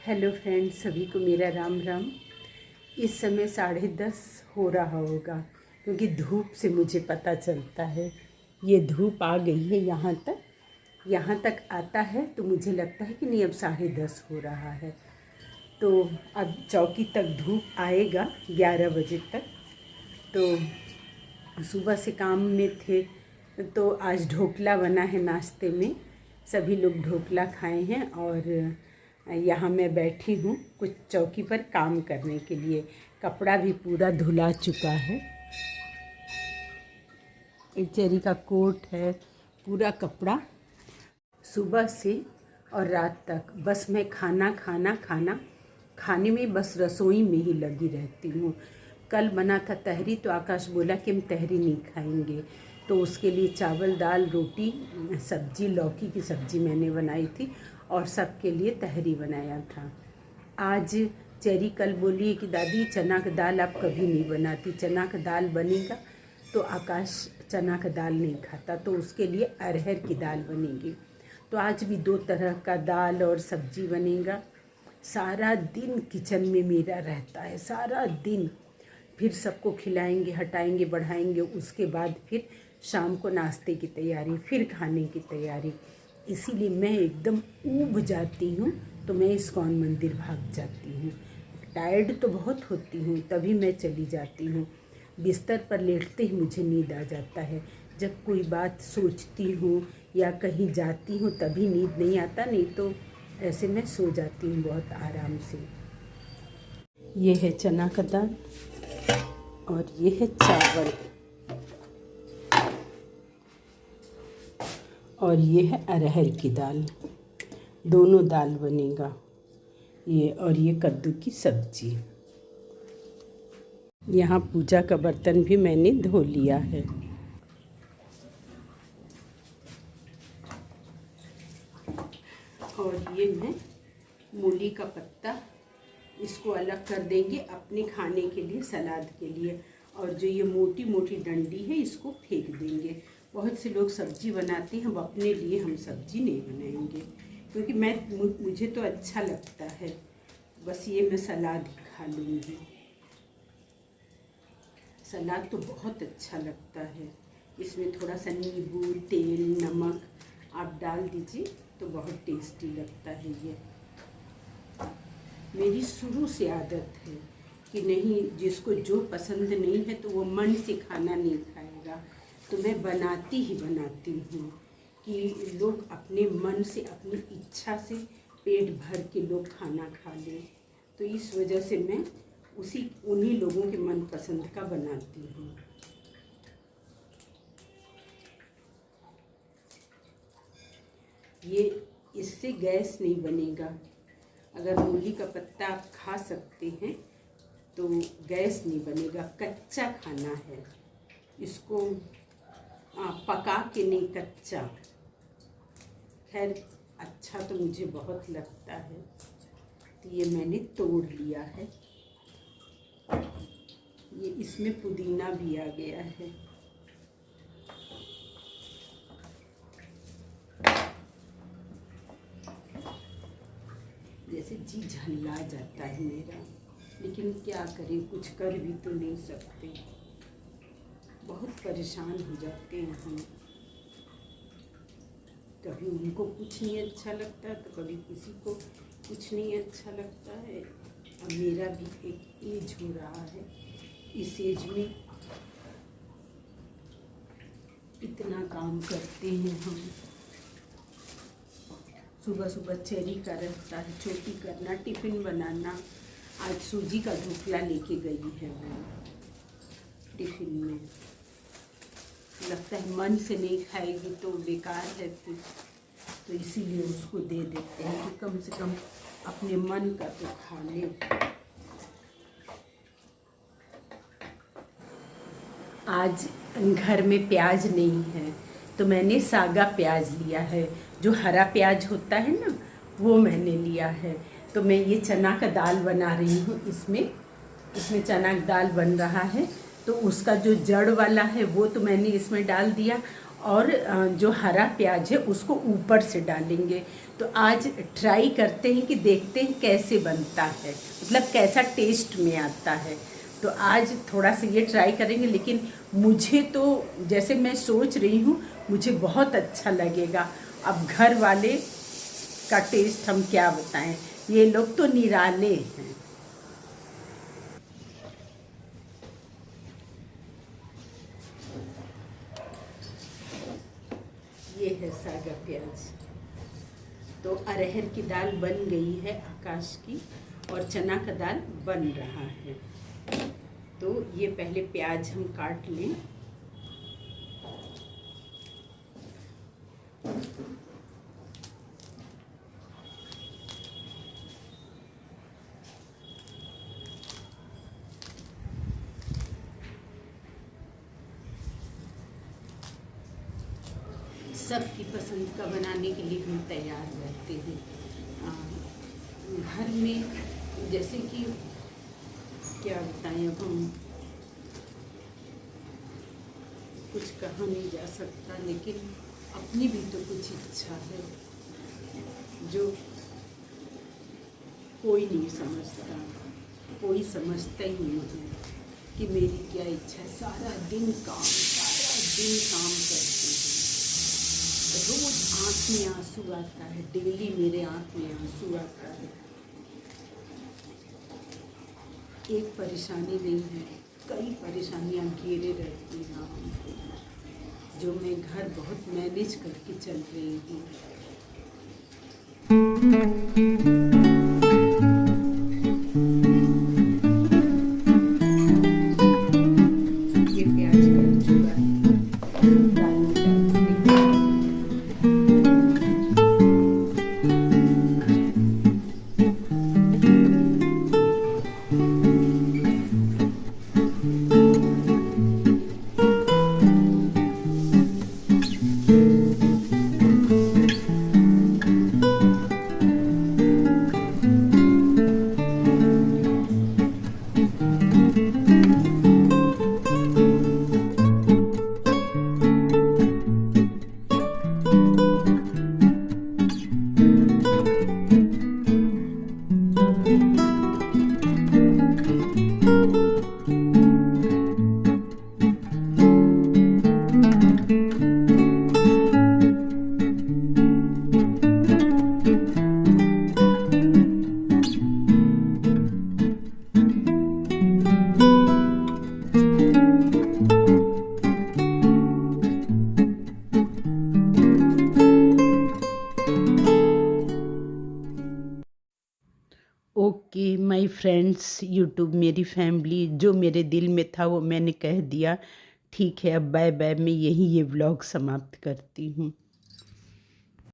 Hello friends, सभी को मेरा राम राम। इस समय 10:30 हो रहा होगा क्योंकि धूप से मुझे पता चलता है। ये धूप आ गई है यहाँ तक आता है तो मुझे लगता है कि नहीं, अब 10:30 हो रहा है। तो अब चौकी तक धूप आएगा 11 बजे तक। तो सुबह से काम में थे तो आज ढोकला बना है नाश्ते में। सभी लोग ढोकला खाए हैं और यहाँ मैं बैठी हूँ कुछ चौकी पर काम करने के लिए। कपड़ा भी पूरा धुला चुका है। एक चेरी का कोट है, पूरा कपड़ा सुबह से और रात तक बस मैं खाने में बस रसोई में ही लगी रहती हूँ। कल बना था तहरी तो आकाश बोला कि हम तहरी नहीं खाएंगे, तो उसके लिए चावल दाल रोटी सब्जी, लौकी की सब्ज़ी मैंने बनाई थी और सबके लिए तहरी बनाया था। आज चेरी कल बोली है कि दादी चना का दाल आप कभी नहीं बनाती, चना का दाल बनेगा तो आकाश चना का दाल नहीं खाता, तो उसके लिए अरहर की दाल बनेगी। तो आज भी 2 तरह का दाल और सब्जी बनेगा। सारा दिन किचन में मेरा रहता है, सारा दिन। फिर सबको खिलाएंगे, हटाएंगे, बढ़ाएंगे, उसके बाद फिर शाम को नाश्ते की तैयारी, फिर खाने की तैयारी। इसीलिए मैं एकदम ऊब जाती हूँ तो मैं इस्कॉन मंदिर भाग जाती हूँ। टायर्ड तो बहुत होती हूँ तभी मैं चली जाती हूँ। बिस्तर पर लेटते ही मुझे नींद आ जाता है। जब कोई बात सोचती हूँ या कहीं जाती हूँ तभी नींद नहीं आता, नहीं तो ऐसे मैं सो जाती हूँ बहुत आराम से। ये है चना का दाल और ये है चावल और ये है अरहर की दाल। दोनों दाल बनेगा ये, और ये कद्दू की सब्जी। यहाँ पूजा का बर्तन भी मैंने धो लिया है। और ये मैं मूली का पत्ता, इसको अलग कर देंगे अपने खाने के लिए, सलाद के लिए। और जो ये मोटी मोटी डंडी है इसको फेंक देंगे। बहुत से लोग सब्जी बनाते हैं, हम अपने लिए हम सब्जी नहीं बनाएंगे क्योंकि मुझे तो अच्छा लगता है, बस ये मैं सलाद ही खा लूँगी। सलाद तो बहुत अच्छा लगता है, इसमें थोड़ा सा नींबू, तेल, नमक आप डाल दीजिए तो बहुत टेस्टी लगता है। ये मेरी शुरू से आदत है कि नहीं, जिसको जो पसंद नहीं है तो वो मन से खाना नहीं खाएगा। तो मैं बनाती ही हूँ कि लोग अपने मन से, अपनी इच्छा से पेट भर के लोग खाना खा लें। तो इस वजह से मैं उन्हीं लोगों के मन पसंद का बनाती हूँ। ये इससे गैस नहीं बनेगा। अगर मूली का पत्ता आप खा सकते हैं तो गैस नहीं बनेगा। कच्चा खाना है इसको, पका के नहीं, कच्चा। खैर अच्छा तो मुझे बहुत लगता है। तो ये मैंने तोड़ लिया है। ये इसमें पुदीना भी आ गया है। जैसे जी झल्ला जाता है मेरा, लेकिन क्या करें, कुछ कर भी तो नहीं सकते। बहुत परेशान हो जाते हैं हम। कभी उनको कुछ नहीं अच्छा लगता तो कभी किसी को कुछ नहीं अच्छा लगता है। अब मेरा भी एक एज हो रहा है, इस एज में इतना काम करते हैं हम। सुबह सुबह चेरी का रहता है, छोटी करना, टिफ़िन बनाना। आज सूजी का ढोकला लेके गई है वो टिफ़िन में। लगता है मन से नहीं खाएगी तो बेकार है फिर, तो इसीलिए उसको दे देते हैं कि कम से कम अपने मन का तो खा ले। आज घर में प्याज नहीं है तो मैंने सागा प्याज लिया है। जो हरा प्याज होता है ना, वो मैंने लिया है। तो मैं ये चना का दाल बना रही हूँ। इसमें चना का दाल बन रहा है। तो उसका जो जड़ वाला है वो तो मैंने इसमें डाल दिया, और जो हरा प्याज है उसको ऊपर से डालेंगे। तो आज ट्राई करते हैं कि देखते हैं कैसे बनता है, मतलब कैसा टेस्ट में आता है। तो आज थोड़ा सा ये ट्राई करेंगे, लेकिन मुझे तो जैसे मैं सोच रही हूँ मुझे बहुत अच्छा लगेगा। अब घर वाले का टेस्ट हम क्या बताएं, ये लोग तो निराले हैं। ये है सागा प्याज। तो अरहर की दाल बन गई है आकाश की, और चना का दाल बन रहा है। तो ये पहले प्याज हम काट लें। सबकी पसंद का बनाने के लिए हम तैयार रहते हैं। घर में जैसे कि क्या बताएं, अब हम कुछ कहा नहीं जा सकता, लेकिन अपनी भी तो कुछ इच्छा है जो कोई नहीं समझता, कोई समझता ही नहीं है कि मेरी क्या इच्छा है। सारा दिन काम करते हैं, रोज आँख में आंसू आता है, डेली मेरे आँख में आंसू आता है। एक परेशानी नहीं है, कई परेशानियाँ घेरे रहती हैं हमको, जो मैं घर बहुत मैनेज करके चल रही हूँ। ये प्याज कट चुका है, दाल में डाल देंगे। ओके माय फ्रेंड्स, यूट्यूब मेरी फैमिली, जो मेरे दिल में था वो मैंने कह दिया। ठीक है, अब बाय बाय, मैं यहीं ये व्लॉग समाप्त करती हूँ।